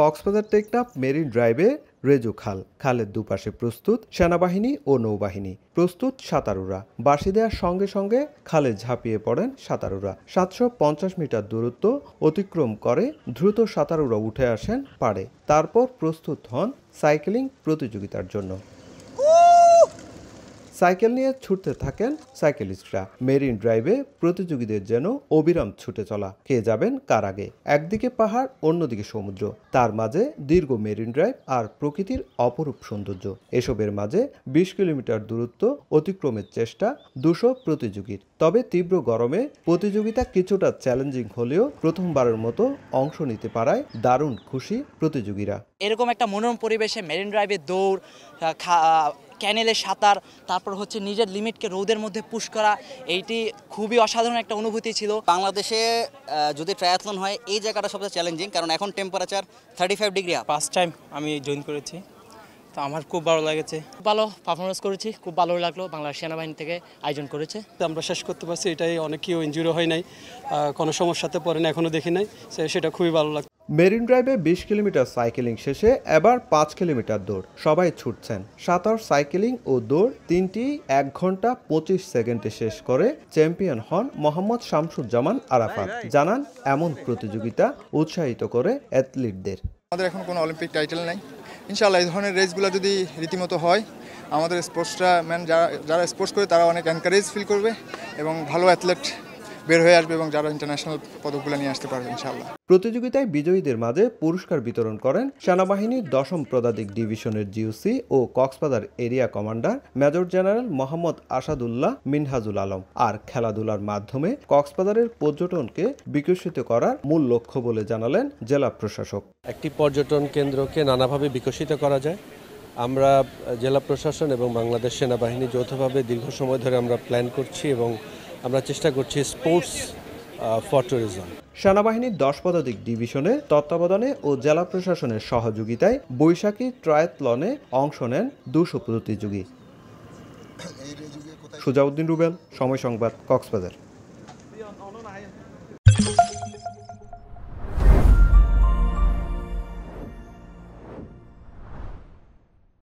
Cox's Bazar Teknaf marine ড্রাইভে রেজু খাল। খালের দুপাশে প্রস্তুত সেনাবাহিনী ও নৌবাহিনী, প্রস্তুত সাঁতারুরা। বাঁশি দেওয়ার সঙ্গে সঙ্গে খালে ঝাঁপিয়ে পড়েন সাঁতারুরা। 750 মিটার দূরত্ব অতিক্রম করে দ্রুত সাঁতারুরা উঠে আসেন পাড়ে। তারপর প্রস্তুত হন সাইক্লিং প্রতিযোগিতার জন্য। সাইকেল নিয়ে ছুটতে থাকেন সাইকেলিস্টরা। মেরিন ড্রাইভে প্রতিযোগীদের যেন অবিরাম ছুটে চলা। কে যাবেন কার আগে? একদিকে পাহাড়, অন্যদিকে সমুদ্র, তার মাঝে দীর্ঘ মেরিন ড্রাইভ আর প্রকৃতির অপরূপ সৌন্দর্য। এসবের মাঝে 20 কিলোমিটার দূরত্ব অতিক্রমের চেষ্টা 200 প্রতিযোগীর। তবে তীব্র গরমে প্রতিযোগিতা কিছুটা চ্যালেঞ্জিং হলেও প্রথমবারের মতো অংশ নিতে পারায় দারুণ খুশি প্রতিযোগীরা। এরকম একটা মনোরম পরিবেশে মেরিন ড্রাইভে দৌড়, ক্যানেলে সাঁতার, তারপর হচ্ছে নিজের লিমিটকে রোদের মধ্যে পুশ করা, এইটি খুবই অসাধারণ একটা অনুভূতি ছিল। বাংলাদেশে যদি ট্রায়াথলন হয় এই জায়গাটা সবচেয়ে চ্যালেঞ্জিং, কারণ এখন টেম্পারেচার 35 ডিগ্রি। ফার্স্ট টাইম আমি জয়েন করেছি, তো আমার খুব ভালো লেগেছে। ভালো পারফরমেন্স করেছি, খুব ভালো লাগলো। বাংলাদেশ সেনাবাহিনী থেকে আয়োজন করেছে, আমরা শেষ করতে পারছি। এটাই, অনেক কেউ ইনজুরি হয় নাই, কোনো সমস্যাতে পড়ে না, এখনো দেখি নাই, সেটা খুবই ভালো লাগছে। মেরিন ড্রাইভে 20 কিলোমিটার সাইকেলিং শেষে এবার 5 কিলোমিটার দৌড়। সবাই ছুটছেন। সাঁতার, সাইকেলিং ও দৌড় তিনটি 1 ঘন্টা 25 সেকেন্ডে শেষ করে চ্যাম্পিয়ন হন মোহাম্মদ শামসুজ্জামান আরাফাত। জানান, এমন প্রতিযোগিতা উৎসাহিত করে অ্যাথলিটদের। আমাদের এখন কোনো অলিম্পিক টাইটেল নাই, ইনশাআল্লাহ এই ধরনের রেসগুলো যদি রীতিমতো হয়, আমাদের স্পোর্টসরা যারা স্পোর্টস করে তারা অনেক এনকারেজ ফিল করবে এবং ভালো অ্যাথলেট বের হয়ে আসবে এবং যারা ইন্টারন্যাশনাল পদকগুলো নিয়ে আসতে পারবে ইনশাআল্লাহ। প্রতিযোগিতায় বিজয়ীদের মাঝে পুরস্কার বিতরণ করেন সেনাবাহিনীর 10ম পদাতিক ডিভিশনের জিওসি ও Cox's Bazar area commander major general Mohammad Asadullah Minhajul Alam. আর খেলাধুলার মাধ্যমে কক্সবাজারের পর্যটনকে বিকশিত করার মূল লক্ষ্য বলে জানালেন জেলা প্রশাসক। একটি পর্যটন কেন্দ্রকে নানাভাবে বিকশিত করা যায়। আমরা জেলা প্রশাসন এবং বাংলাদেশ সেনাবাহিনী যৌথভাবে দীর্ঘ সময় ধরে আমরা প্ল্যান করছি এবং আমরা চেষ্টা করছি স্পোর্টস ফর ট্যুরিজম। সেনাবাহিনীর 10 পদাতিক ডিভিশনের তত্ত্বাবধানে ও জেলা প্রশাসনের সহযোগিতায় বৈশাখী ট্রায়াথলনে অংশ নেন 200 প্রতিযোগী। সুজাউদ্দিন রুবেল, সময় সংবাদ, কক্সবাজার।